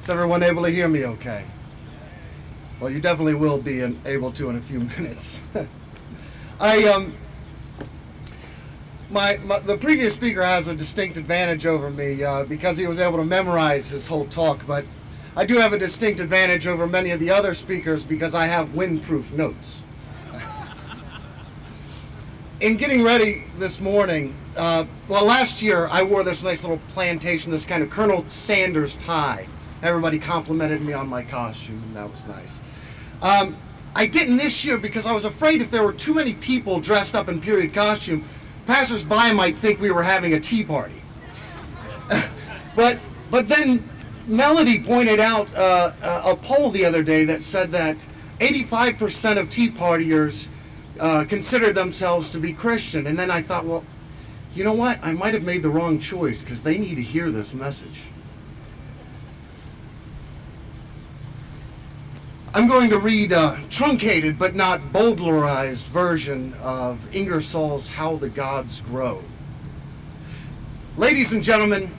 Is everyone able to hear me okay? Well, you definitely will be able to in a few minutes. The previous speaker has a distinct advantage over me because he was able to memorize his whole talk, but I do have a distinct advantage over many of the other speakers because I have windproof notes. In getting ready this morning, last year I wore this nice little plantation, this kind of Colonel Sanders tie. Everybody complimented me on my costume, and that was nice. I didn't this year because I was afraid if there were too many people dressed up in period costume, passers-by might think we were having a tea party. But then Melody pointed out a poll the other day that said that 85% of tea partiers consider themselves to be Christian. And then I thought, well, you know what? I might have made the wrong choice because they need to hear this message. I'm going to read a truncated but not Bowdlerized version of Ingersoll's How the Gods Grow. Ladies and gentlemen,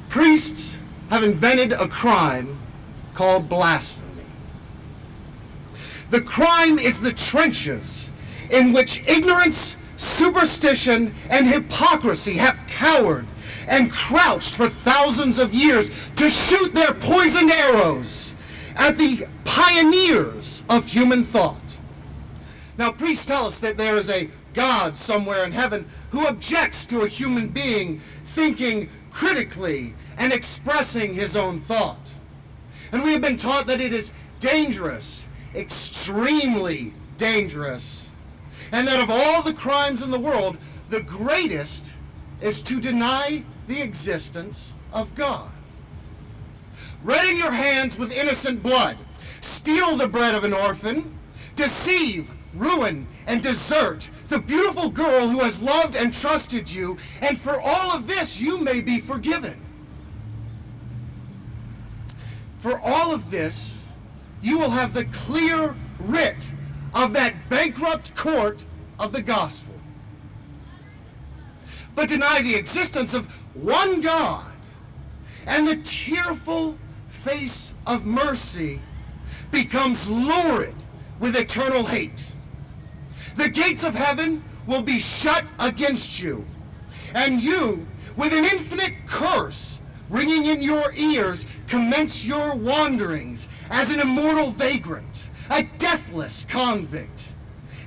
priests have invented a crime called blasphemy. The crime is the trenches in which ignorance, superstition, and hypocrisy have cowered and crouched for thousands of years to shoot their poisoned arrows at the pioneers of human thought. Now, priests tell us that there is a God somewhere in heaven who objects to a human being thinking critically and expressing his own thought. And we have been taught that it is dangerous, extremely dangerous, and that of all the crimes in the world, the greatest is to deny the existence of God. Redden your hands with innocent blood, steal the bread of an orphan, deceive, ruin, and desert the beautiful girl who has loved and trusted you, and for all of this you may be forgiven. For all of this, you will have the clear writ of that bankrupt court of the gospel. But deny the existence of one God, and the tearful face of mercy becomes lurid with eternal hate. The gates of heaven will be shut against you, and you, with an infinite curse ringing in your ears, commence your wanderings as an immortal vagrant, a deathless convict,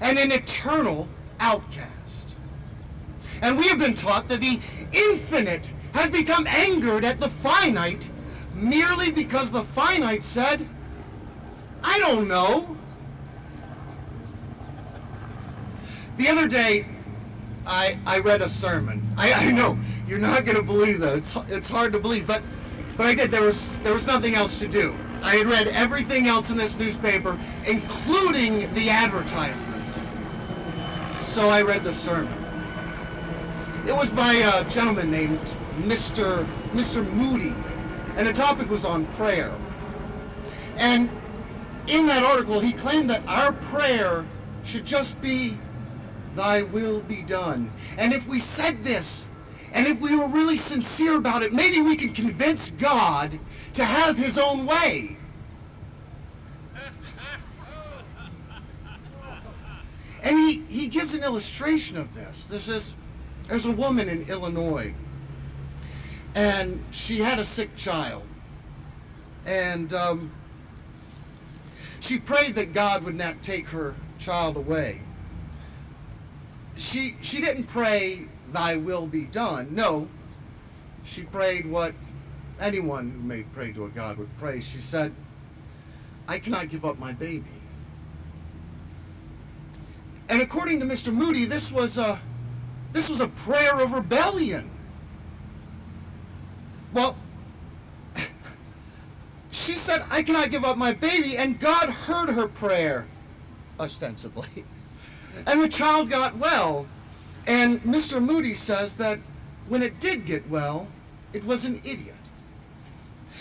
and an eternal outcast. And we have been taught that the infinite has become angered at the finite merely because the finite said, I don't know. The other day, I read a sermon. I know, you're not going to believe that. It's hard to believe, but I did. There was nothing else to do. I had read everything else in this newspaper, including the advertisements. So I read the sermon. It was by a gentleman named Mr. Moody, and the topic was on prayer. And in that article, he claimed that our prayer should just be, thy will be done. And if we said this, and if we were really sincere about it, maybe we can convince God to have his own way. And he gives an illustration of this. There's a woman in Illinois, and she had a sick child. And she prayed that God would not take her child away. She didn't pray, thy will be done. No, she prayed what anyone who may pray to a God would pray. She said, I cannot give up my baby. And according to Mr. Moody, this was a prayer of rebellion. Well, she said, I cannot give up my baby, and God heard her prayer, ostensibly. And the child got well. And Mr. Moody says that when it did get well, it was an idiot.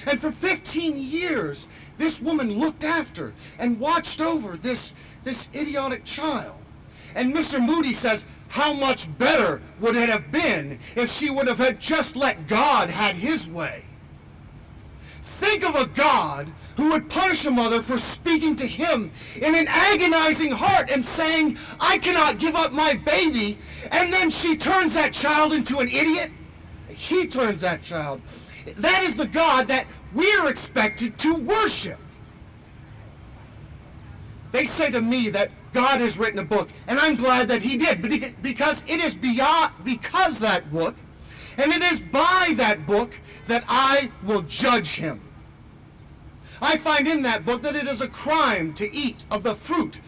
And for 15 years, this woman looked after and watched over this idiotic child. And Mr. Moody says, how much better would it have been if she would have had just let God had his way? think of a God who would punish a mother for speaking to him in an agonizing heart and saying, I cannot give up my baby, and then she turns that child into an idiot? He turns that child. That is the God that we're expected to worship. They say to me that God has written a book, and I'm glad that he did, because it is because that book, and it is by that book that I will judge him. I find in that book that it is a crime to eat of the fruit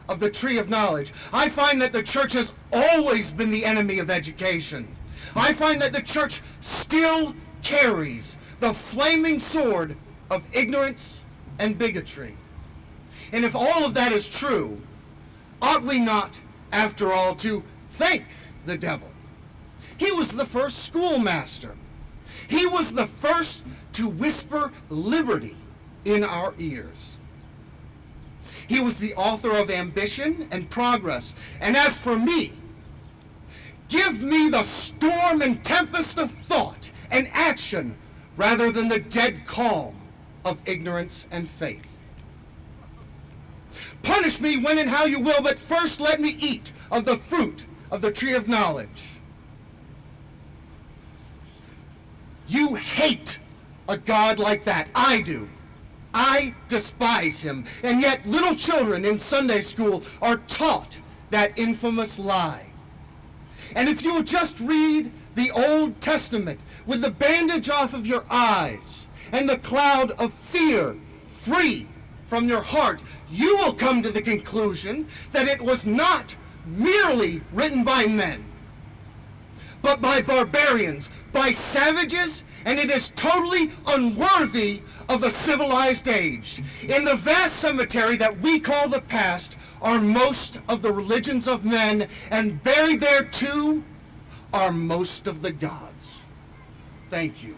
of the tree of knowledge. I find that the church has always been the enemy of education. I find that the church still carries the flaming sword of ignorance and bigotry. And if all of that is true, ought we not, after all, to thank the devil? He was the first schoolmaster. He was the first to whisper liberty in our ears. He was the author of ambition and progress. And as for me, give me the storm and tempest of thought and action rather than the dead calm of ignorance and faith. Punish me when and how you will, but first let me eat of the fruit of the tree of knowledge. You hate a God like that. I do. I despise him. And yet little children in Sunday school are taught that infamous lie. And if you will just read the Old Testament with the bandage off of your eyes and the cloud of fear free from your heart, you will come to the conclusion that it was not merely written by men, but by barbarians, by savages, and it is totally unworthy of a civilized age. In the vast cemetery that we call the past are most of the religions of men, and buried there too are most of the gods. Thank you.